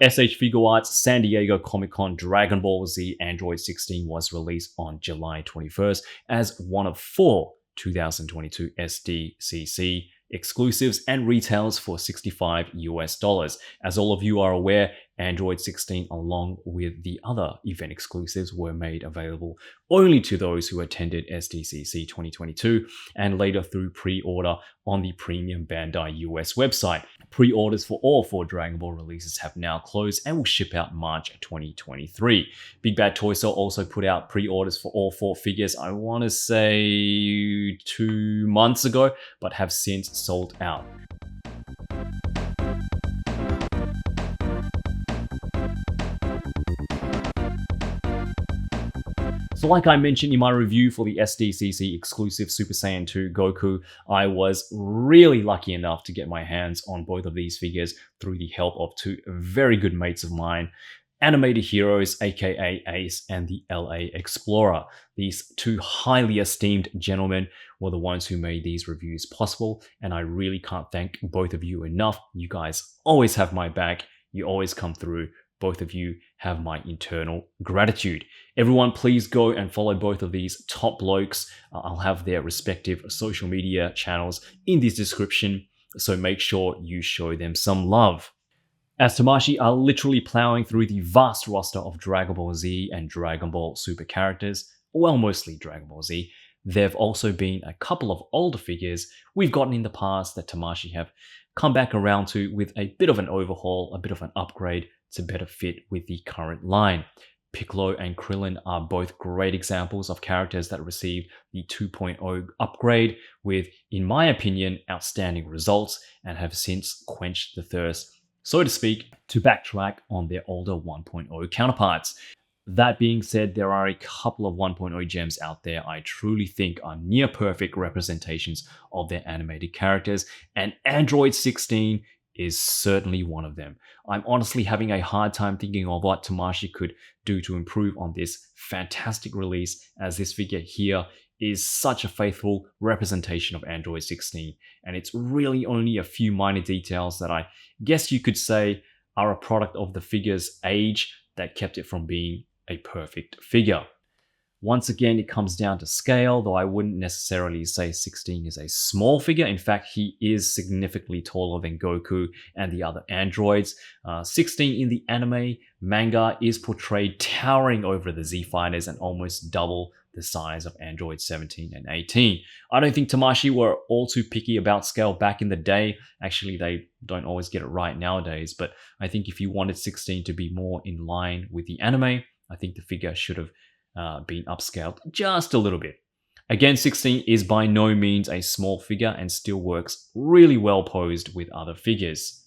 S.H.Figuarts San Diego Comic-Con Dragon Ball Z Android 16 was released on July 21st as one of 4 2022 SDCC exclusives and retails for $65. As all of you are aware, Android 16 along with the other event exclusives were made available only to those who attended SDCC 2022 and later through pre-order on the premium Bandai US website. Pre-orders for all 4 Dragon Ball releases have now closed and will ship out March 2023. Big Bad Toy Store also put out pre-orders for all 4 figures, I want to say 2 months ago, but have since sold out. So like I mentioned in my review for the SDCC exclusive Super Saiyan 2 Goku, I was really lucky enough to get my hands on both of these figures through the help of 2 very good mates of mine, Animated Heroes aka Ace and the LA Explorer. These 2 highly esteemed gentlemen were the ones who made these reviews possible, and I really can't thank both of you enough. You guys always have my back, you always come through. Both of you have my eternal gratitude. Everyone, please go and follow both of these top blokes. I'll have their respective social media channels in this description, so make sure you show them some love. As Tamashii are literally plowing through the vast roster of Dragon Ball Z and Dragon Ball Super characters, well, mostly Dragon Ball Z, there have also been a couple of older figures we've gotten in the past that Tamashii have come back around to with a bit of an overhaul, a bit of an upgrade to better fit with the current line. Piccolo and Krillin are both great examples of characters that received the 2.0 upgrade with, in my opinion, outstanding results and have since quenched the thirst, so to speak, to backtrack on their older 1.0 counterparts. That being said, there are a couple of 1.0 gems out there I truly think are near perfect representations of their animated characters, and Android 16 is certainly one of them. I'm honestly having a hard time thinking of what Tamashii could do to improve on this fantastic release, as this figure here is such a faithful representation of Android 16, and it's really only a few minor details that I guess you could say are a product of the figure's age that kept it from being a perfect figure. Once again, it comes down to scale, though I wouldn't necessarily say 16 is a small figure. In fact, he is significantly taller than Goku and the other androids. 16 in the anime manga is portrayed towering over the Z Fighters and almost double the size of Android 17 and 18. I don't think Tamashii were all too picky about scale back in the day. Actually, they don't always get it right nowadays, but I think if you wanted 16 to be more in line with the anime, I think the figure should have been upscaled just a little bit. Again, 16 is by no means a small figure and still works really well posed with other figures.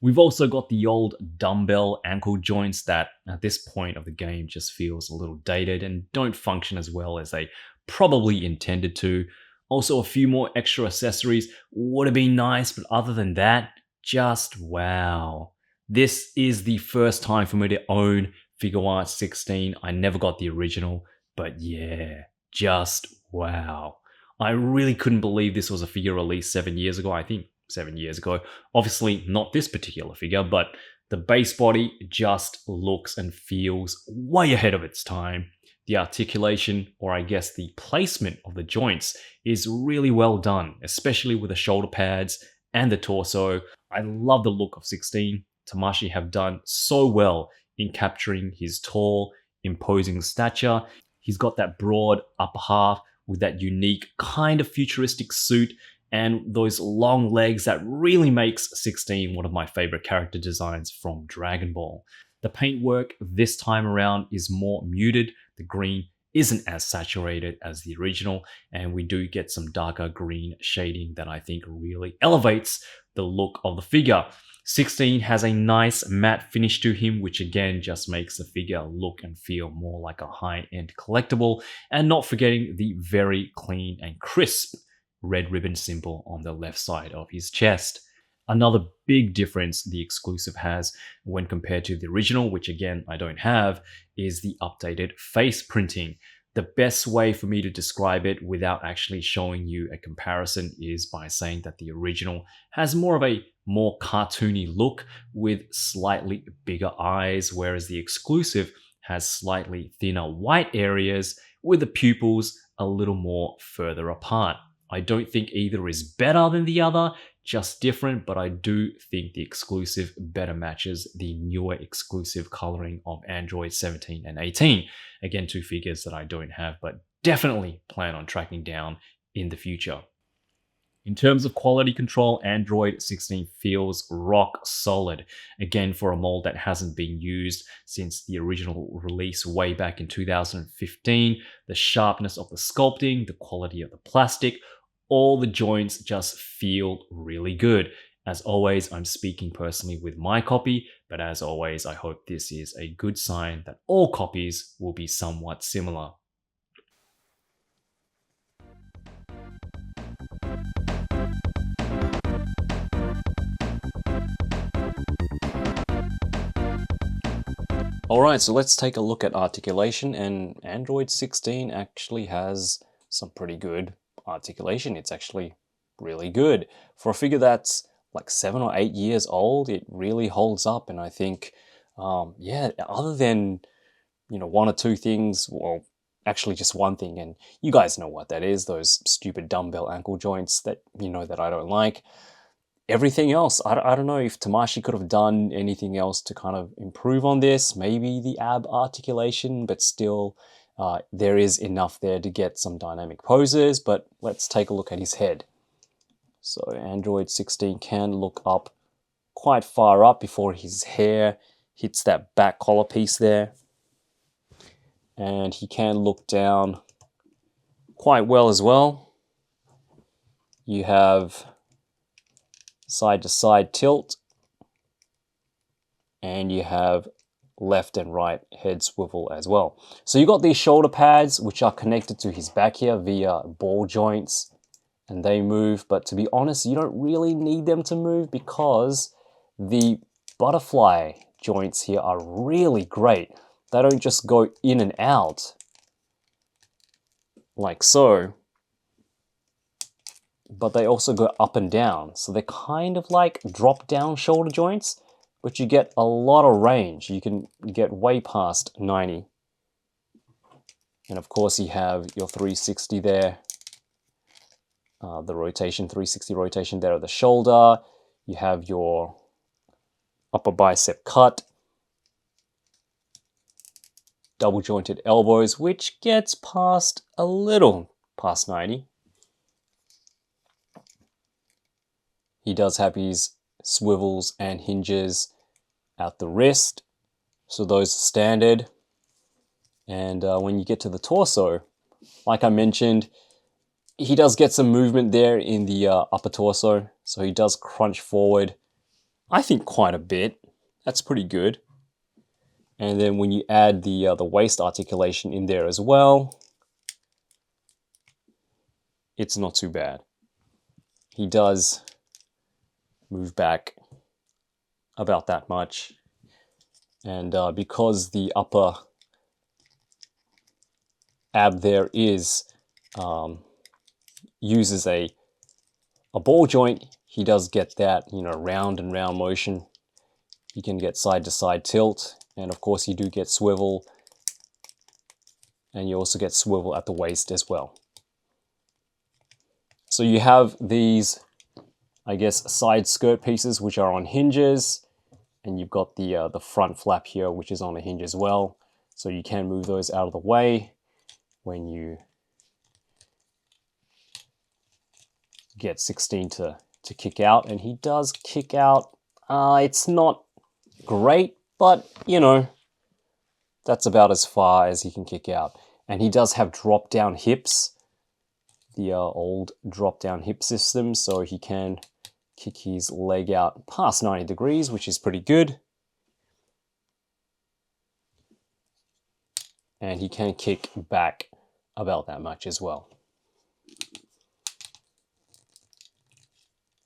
We've also got the old dumbbell ankle joints that at this point of the game just feels a little dated and don't function as well as they probably intended to. Also, a few more extra accessories would have been nice, but other than that, just wow. This is the first time for me to own Figuarts 16. I never got the original, but yeah, just wow. I really couldn't believe this was a figure released 7 years ago. I think 7 years ago. Obviously not this particular figure, but the base body just looks and feels way ahead of its time. The articulation, or I guess the placement of the joints, is really well done, especially with the shoulder pads and the torso. I love the look of 16. Tamashii have done so well in capturing his tall, imposing stature. He's got that broad upper half with that unique kind of futuristic suit and those long legs that really makes 16 one of my favorite character designs from Dragon Ball. The paintwork this time around is more muted. The green isn't as saturated as the original, and we do get some darker green shading that I think really elevates the look of the figure. 16 has a nice matte finish to him, which again just makes the figure look and feel more like a high-end collectible, and not forgetting the very clean and crisp red ribbon symbol on the left side of his chest. Another big difference the exclusive has when compared to the original, which again I don't have, is the updated face printing. The best way for me to describe it without actually showing you a comparison is by saying that the original has more cartoony look with slightly bigger eyes, whereas the exclusive has slightly thinner white areas with the pupils a little more further apart. I don't think either is better than the other, just different, but I do think the exclusive better matches the newer exclusive coloring of Android 17 and 18. Again, two figures that I don't have, but definitely plan on tracking down in the future. In terms of quality control, Android 16 feels rock solid. Again, for a mold that hasn't been used since the original release way back in 2015, the sharpness of the sculpting, the quality of the plastic, all the joints just feel really good. As always, I'm speaking personally with my copy, but as always, I hope this is a good sign that all copies will be somewhat similar. Alright, so let's take a look at articulation, and Android 16 actually has some pretty good articulation. It's actually really good. For a figure that's like 7 or 8 years old, it really holds up, and I think, yeah, other than, one or two things, well, actually just one thing, and you guys know what that is, those stupid dumbbell ankle joints that, that I don't like. Everything else, I don't know if Tamashii could have done anything else to kind of improve on this. Maybe the ab articulation, but still there is enough there to get some dynamic poses. But let's take a look at his head. So Android 16 can look up quite far up before his hair hits that back collar piece there. And he can look down quite well as well. You have side to side tilt, and you have left and right head swivel as well. So you got these shoulder pads which are connected to his back here via ball joints, and they move, but to be honest, you don't really need them to move because the butterfly joints here are really great. They don't just go in and out like so, but they also go up and down. So they're kind of like drop down shoulder joints, but you get a lot of range. You can get way past 90. And of course you have your 360 there, the rotation, 360 rotation there at the shoulder. You have your upper bicep cut, double jointed elbows, which gets past a little past 90. He does have his swivels and hinges at the wrist, so those are standard. And when you get to the torso, like I mentioned, he does get some movement there in the upper torso, so he does crunch forward, I think quite a bit. That's pretty good. And then when you add the waist articulation in there as well, it's not too bad. He does move back about that much, and because the upper ab there is uses a ball joint, he does get that round and round motion. You can get side to side tilt, and of course you do get swivel, and you also get swivel at the waist as well. So you have these, I guess, side skirt pieces which are on hinges, and you've got the front flap here which is on a hinge as well, so you can move those out of the way when you get 16 to kick out. And he does kick out. It's not great, but that's about as far as he can kick out. And he does have drop down hips, the old drop down hip system, so he can kick his leg out past 90 degrees, which is pretty good. And he can kick back about that much as well.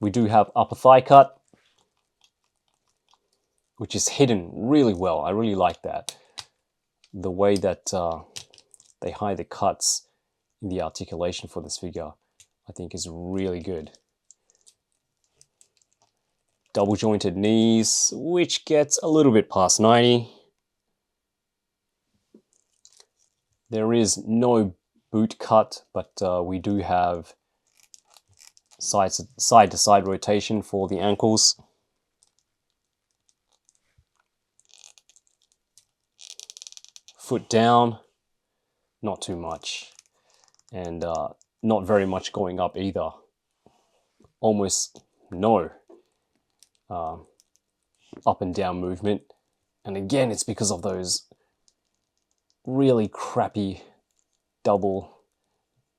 We do have upper thigh cut, which is hidden really well. I really like that. The way that they hide the cuts in the articulation for this figure, I think is really good. Double jointed knees, which gets a little bit past 90. There is no boot cut, but we do have side-to-side rotation for the ankles. Foot down, not too much, and not very much going up either. Almost no up and down movement. And again, it's because of those really crappy double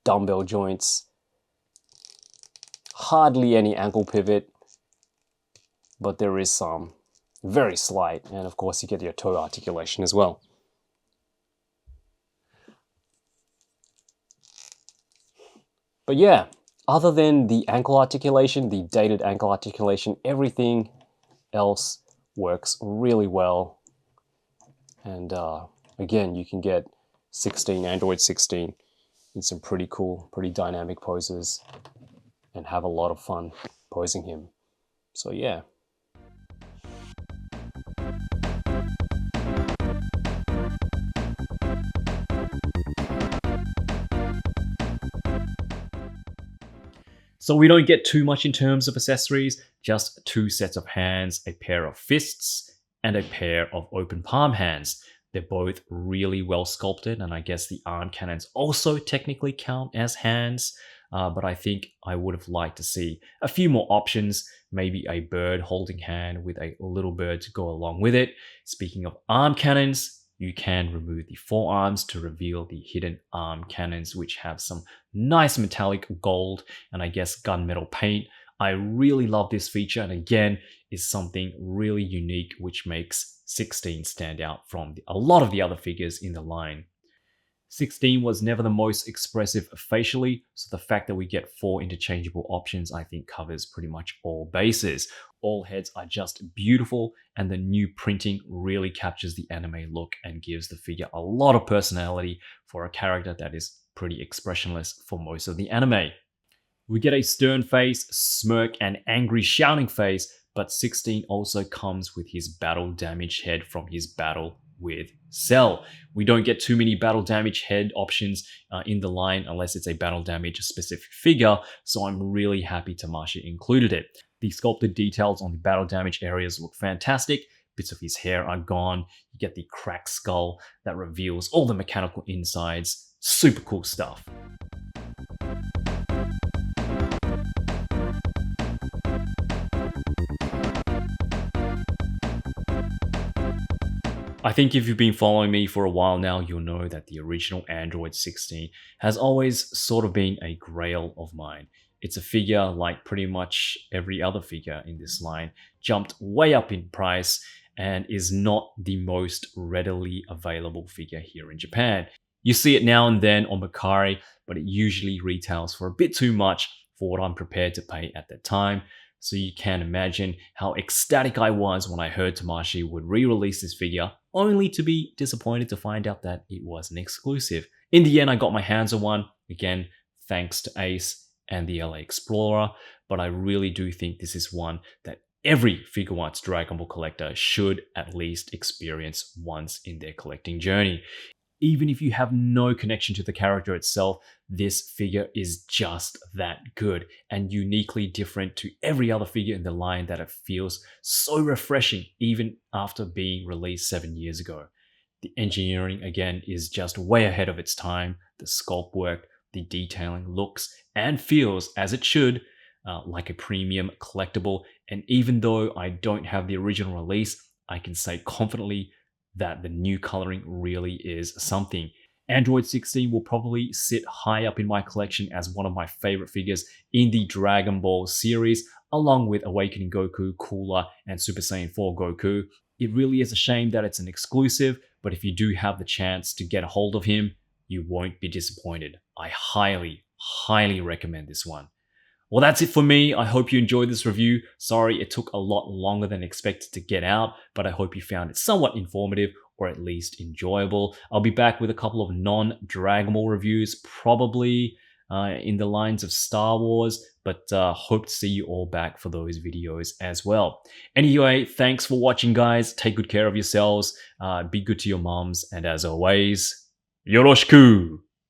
dumbbell joints. Hardly any ankle pivot, but there is some, very slight, and of course you get your toe articulation as well. But yeah, other than the ankle articulation, the dated ankle articulation, everything else works really well. And again, you can get Android 16 in some pretty cool, pretty dynamic poses and have a lot of fun posing him. So yeah. So we don't get too much in terms of accessories, just 2 sets of hands, a pair of fists, and a pair of open palm hands. They're both really well sculpted, and I guess the arm cannons also technically count as hands, but I think I would have liked to see a few more options, maybe a bird holding hand with a little bird to go along with it. Speaking of arm cannons, you can remove the forearms to reveal the hidden arm cannons, which have some nice metallic gold and I guess gunmetal paint. I really love this feature, and again, is something really unique which makes 16 stand out from a lot of the other figures in the line. 16 was never the most expressive facially, so the fact that we get 4 interchangeable options I think covers pretty much all bases. All heads are just beautiful, and the new printing really captures the anime look and gives the figure a lot of personality for a character that is pretty expressionless for most of the anime. We get a stern face, smirk, and angry shouting face, but 16 also comes with his battle damage head from his battle with Cell. We don't get too many battle damage head options in the line unless it's a battle damage specific figure, so I'm really happy Tamashii included it. The sculpted details on the battle damage areas look fantastic. Bits of his hair are gone. You get the cracked skull that reveals all the mechanical insides. Super cool stuff. I think if you've been following me for a while now, you'll know that the original Android 16 has always sort of been a grail of mine. It's a figure like pretty much every other figure in this line, jumped way up in price and is not the most readily available figure here in Japan. You see it now and then on Mercari, but it usually retails for a bit too much for what I'm prepared to pay at the time. So you can imagine how ecstatic I was when I heard Tamashii would re-release this figure, only to be disappointed to find out that it was an exclusive. In the end, I got my hands on one, again, thanks to Ace and the LA Explorer, but I really do think this is one that every Figuarts Dragon Ball collector should at least experience once in their collecting journey. Even if you have no connection to the character itself, this figure is just that good and uniquely different to every other figure in the line that it feels so refreshing even after being released 7 years ago. The engineering, again, is just way ahead of its time. The sculpt work, the detailing looks and feels as it should, like a premium collectible. And even though I don't have the original release, I can say confidently that the new coloring really is something. Android 16 will probably sit high up in my collection as one of my favorite figures in the Dragon Ball series, along with Awakening Goku, Cooler, and Super Saiyan 4 Goku. It really is a shame that it's an exclusive, but if you do have the chance to get a hold of him, you won't be disappointed. I highly, highly recommend this one. Well, that's it for me. I hope you enjoyed this review. Sorry it took a lot longer than expected to get out, but I hope you found it somewhat informative or at least enjoyable. I'll be back with a couple of non-Dragon Ball reviews, probably in the lines of Star Wars, but hope to see you all back for those videos as well. Anyway, thanks for watching, guys. Take good care of yourselves. Be good to your moms, and as always, yoroshiku!